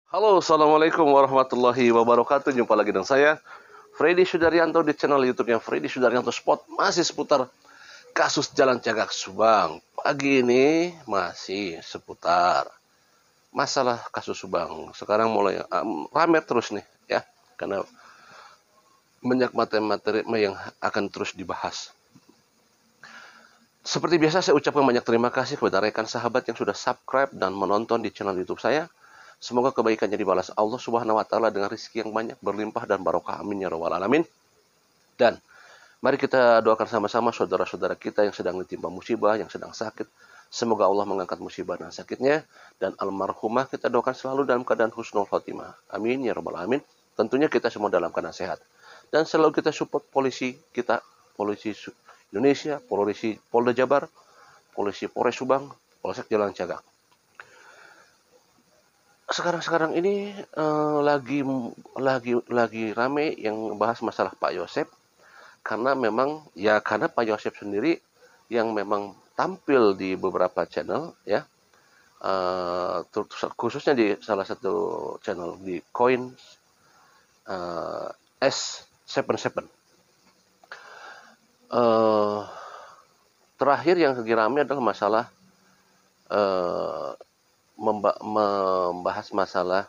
Halo, assalamualaikum warahmatullahi wabarakatuh. Jumpa lagi dengan saya, Freddy Sudaryanto di channel YouTube-nya Freddy Sudaryanto Spot. Masih seputar kasus Jalan Cagak Subang. Pagi ini masih seputar masalah kasus Subang. Sekarang mulai rame terus nih, ya, karena banyak materi-materi yang akan terus dibahas. Seperti biasa, saya ucapkan banyak terima kasih kepada rekan sahabat yang sudah subscribe dan menonton di channel YouTube saya. Semoga kebaikannya dibalas Allah Subhanahu wa taala dengan rezeki yang banyak, berlimpah dan barokah. Amin ya rabbal alamin. Dan mari kita doakan sama-sama saudara-saudara kita yang sedang ditimpa musibah, yang sedang sakit. Semoga Allah mengangkat musibah dan sakitnya, dan almarhumah kita doakan selalu dalam keadaan husnul khotimah. Amin ya rabbal alamin. Tentunya kita semua dalam keadaan sehat. Dan selalu kita support polisi kita, polisi Indonesia, polisi Polda Jabar, polisi Polres Subang, Polsek Jalan Cagak. Sekarang ini lagi rame yang bahas masalah Pak Yosep, karena memang ya karena Pak Yosep sendiri yang memang tampil di beberapa channel, ya, khususnya di salah satu channel di Coin S77. Terakhir yang lagi rame adalah masalah membahas masalah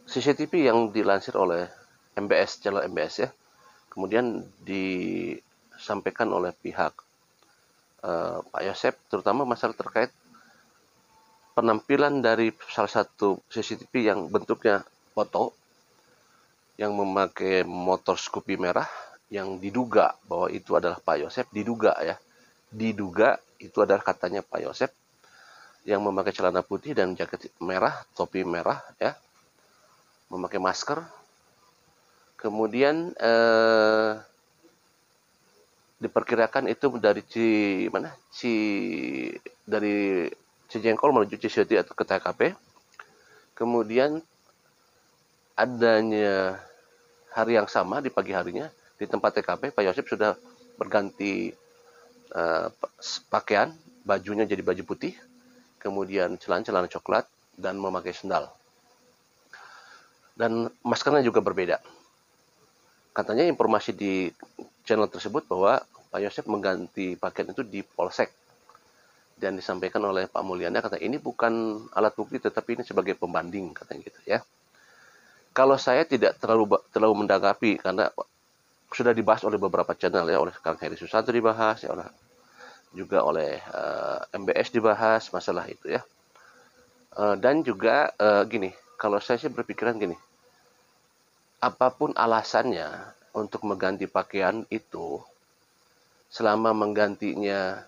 CCTV yang dilansir oleh MBS, channel MBS, ya. Kemudian disampaikan oleh pihak Pak Yosep, terutama masalah terkait penampilan dari salah satu CCTV yang bentuknya foto, yang memakai motor Scoopy merah, yang diduga bahwa itu adalah Pak Yosep, diduga itu adalah katanya Pak Yosep, yang memakai celana putih dan jaket merah, topi merah, ya, memakai masker. Kemudian diperkirakan itu dari Cijengkol menuju Ciseti atau ke TKP. Kemudian adanya hari yang sama, di pagi harinya di tempat TKP, Pak Yosep sudah berganti pakaian, bajunya jadi baju putih, kemudian celana coklat, dan memakai sendal. Dan maskernya juga berbeda. Katanya informasi di channel tersebut bahwa Pak Yosep mengganti pakaian itu di Polsek, dan disampaikan oleh Pak Mulyana, kata ini bukan alat bukti tetapi ini sebagai pembanding, katanya gitu, ya. Kalau saya tidak terlalu mendagapi, karena sudah dibahas oleh beberapa channel, ya, oleh Kang Heri Susanto dibahas, ya, juga oleh MBS dibahas masalah itu, ya. Dan juga gini, kalau saya sih berpikiran gini, apapun alasannya untuk mengganti pakaian itu, selama menggantinya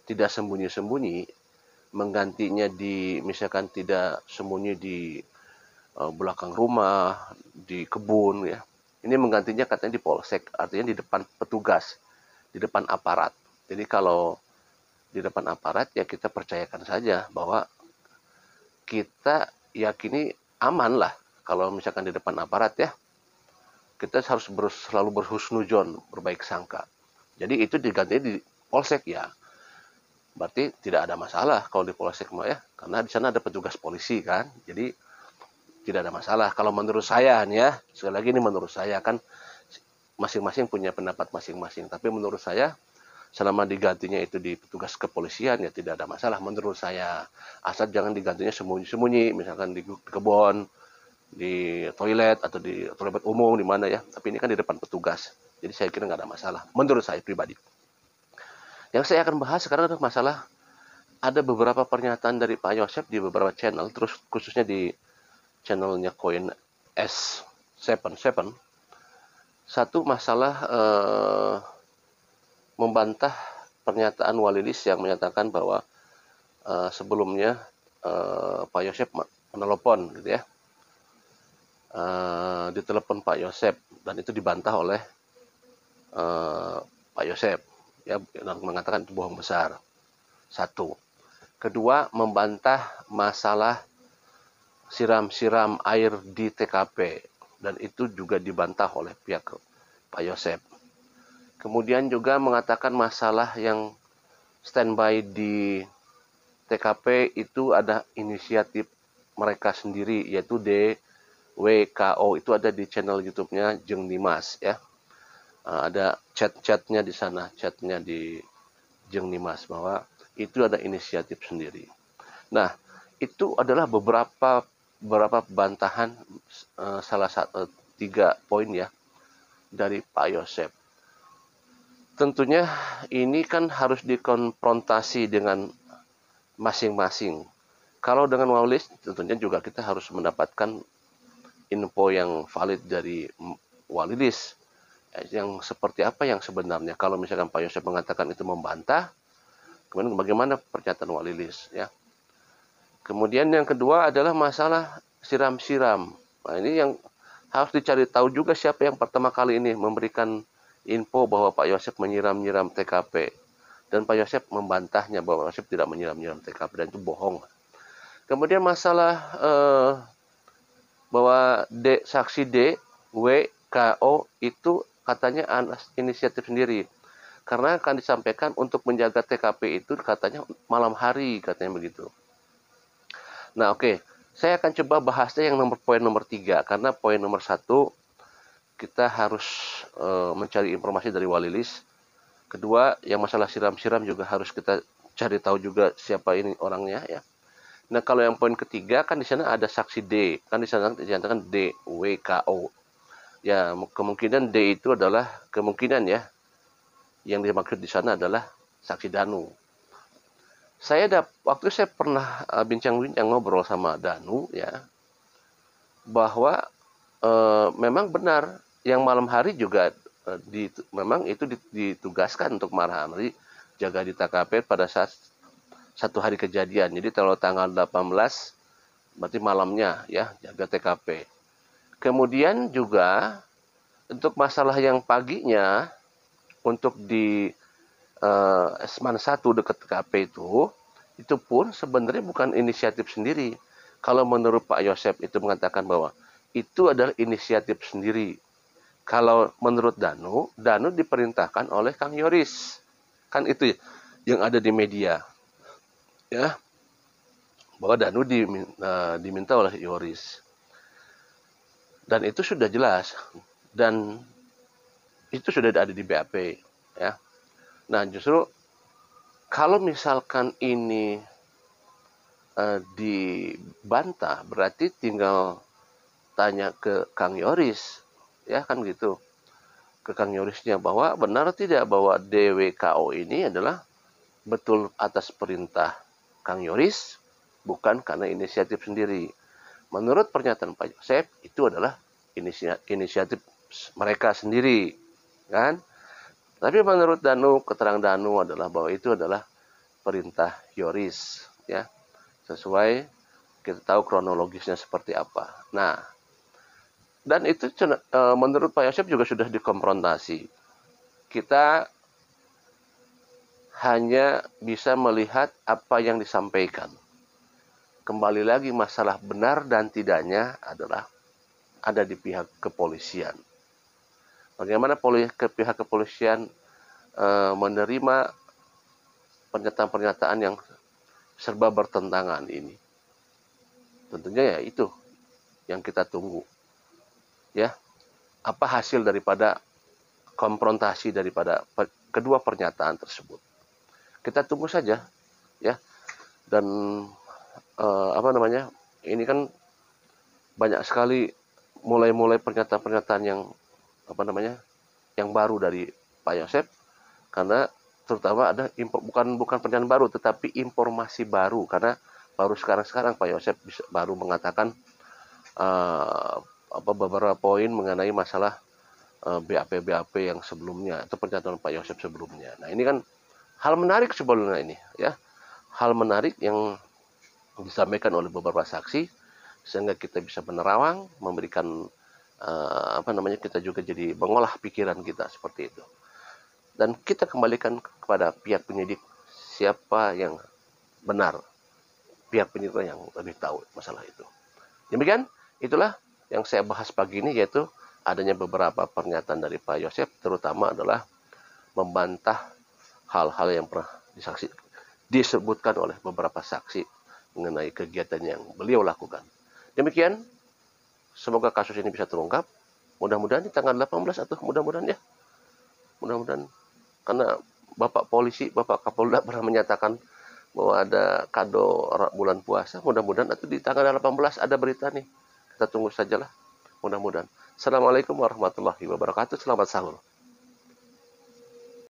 tidak sembunyi-sembunyi, menggantinya misalkan tidak sembunyi di belakang rumah, di kebun, ya. Ini menggantinya katanya di polsek, artinya di depan petugas, di depan aparat. Jadi kalau di depan aparat, ya kita percayakan saja bahwa kita yakini aman lah kalau misalkan di depan aparat, ya. Kita harus selalu berhusnuzon, berbaik sangka. Jadi itu diganti di polsek, ya. Berarti tidak ada masalah kalau di polsek mah, ya, karena di sana ada petugas polisi kan. Jadi tidak ada masalah kalau menurut saya nih, ya. Sekali lagi ini menurut saya, kan masing-masing punya pendapat masing-masing. Tapi menurut saya selama digantinya itu di petugas kepolisian, ya tidak ada masalah menurut saya. Asal jangan digantinya sembunyi-sembunyi, misalkan di kebun, di toilet, atau di toilet umum, di mana, ya. Tapi ini kan di depan petugas. Jadi saya kira nggak ada masalah menurut saya pribadi. Yang saya akan bahas sekarang adalah masalah ada beberapa pernyataan dari Pak Yosep di beberapa channel, terus khususnya di channelnya Coin S77. Satu masalah membantah pernyataan Walilis yang menyatakan bahwa sebelumnya Pak Yosep menelepon, gitu, ya, ditelepon Pak Yosep, dan itu dibantah oleh Pak Yosep, ya, dan mengatakan itu bohong besar. Satu. Kedua, membantah masalah siram-siram air di TKP, dan itu juga dibantah oleh pihak Pak Yosep. Kemudian juga mengatakan masalah yang standby di TKP itu ada inisiatif mereka sendiri, yaitu DWKO. Itu ada di channel YouTube-nya Jeung Dimas ya. Ada chat-chatnya di sana, chatnya di Jeung Dimas, bahwa itu ada inisiatif sendiri. Nah, itu adalah beberapa bantahan, salah satu 3 poin ya dari Pak Yosep. Tentunya ini kan harus dikonfrontasi dengan masing-masing. Kalau dengan Walis, tentunya juga kita harus mendapatkan info yang valid dari Walilis. Yang seperti apa yang sebenarnya. Kalau misalkan Pak Yosep mengatakan itu membantah, kemudian bagaimana pernyataan Walilis ya. Kemudian yang kedua adalah masalah siram-siram. Nah, ini yang harus dicari tahu juga siapa yang pertama kali ini memberikan info bahwa Pak Yosep menyiram-nyiram TKP. Dan Pak Yosep membantahnya bahwa Pak Yosep tidak menyiram-nyiram TKP dan itu bohong. Kemudian masalah bahwa saksi DWKO itu katanya inisiatif sendiri. Karena akan disampaikan untuk menjaga TKP itu katanya malam hari, katanya begitu. Nah, oke. Saya akan coba bahasnya yang poin nomor 3. Karena poin nomor 1, kita harus mencari informasi dari Walilis. Kedua, yang masalah siram-siram juga harus kita cari tahu juga siapa ini orangnya ya. Nah, kalau yang poin ketiga kan di sana ada saksi D. Kan di sana dinyatakan DWKO. Ya, kemungkinan D itu adalah kemungkinan ya. Yang dimaksud di sana adalah saksi Danu. Waktu saya pernah bincang-bincang ngobrol sama Danu ya, bahwa memang benar yang malam hari juga memang itu ditugaskan untuk malam hari jaga di TKP pada saat satu hari kejadian. Jadi kalau tanggal 18 berarti malamnya ya jaga TKP. Kemudian juga untuk masalah yang paginya untuk di Esman 1 dekat TKP itu pun sebenarnya bukan inisiatif sendiri. Kalau menurut Pak Yosep itu mengatakan bahwa itu adalah inisiatif sendiri. Kalau menurut Danu diperintahkan oleh Kang Yoris. Kan itu yang ada di media. Ya. Bahwa Danu diminta oleh Yoris. Dan itu sudah jelas. Dan itu sudah ada di BAP. Ya. Nah, justru kalau misalkan ini dibantah, berarti tinggal tanya ke Kang Yoris, ya kan gitu, ke Kang Yorisnya bahwa benar tidak bahwa DWKO ini adalah betul atas perintah Kang Yoris, bukan karena inisiatif sendiri. Menurut pernyataan Pak Yosep, itu adalah inisiatif mereka sendiri, kan? Tapi menurut Danu, keterangan Danu adalah bahwa itu adalah perintah Yoris, ya, sesuai kita tahu kronologisnya seperti apa. Nah, dan itu menurut Pak Yosep juga sudah dikonfrontasi. Kita hanya bisa melihat apa yang disampaikan. Kembali lagi masalah benar dan tidaknya adalah ada di pihak kepolisian. Bagaimana pihak kepolisian menerima pernyataan-pernyataan yang serba bertentangan ini. Tentunya ya itu yang kita tunggu. Ya, apa hasil daripada konfrontasi daripada kedua pernyataan tersebut. Kita tunggu saja, ya. Dan ini kan banyak sekali mulai pernyataan-pernyataan yang yang baru dari Pak Yosep, karena terutama ada bukan pernyataan baru tetapi informasi baru, karena baru sekarang Pak Yosep baru mengatakan beberapa poin mengenai masalah BAP yang sebelumnya, itu pernyataan Pak Yosep sebelumnya. Nah, ini kan hal menarik sebelumnya ini, ya. Hal menarik yang disampaikan oleh beberapa saksi sehingga kita bisa menerawang, memberikan kita juga jadi mengolah pikiran kita seperti itu. Dan kita kembalikan kepada pihak penyidik siapa yang benar. Pihak penyidik yang lebih tahu masalah itu. Demikian, itulah yang saya bahas pagi ini, yaitu adanya beberapa pernyataan dari Pak Yosep, terutama adalah membantah hal-hal yang pernah disebutkan oleh beberapa saksi mengenai kegiatan yang beliau lakukan. Demikian, semoga kasus ini bisa terungkap. Mudah-mudahan di tanggal 18 atau mudah-mudahan ya. Mudah-mudahan, karena Bapak Polisi, Bapak Kapolda pernah menyatakan bahwa ada kado bulan puasa. Mudah-mudahan itu di tanggal 18 ada berita nih. Kita tunggu sajalah. Mudah-mudahan. Assalamualaikum warahmatullahi wabarakatuh. Selamat sahur.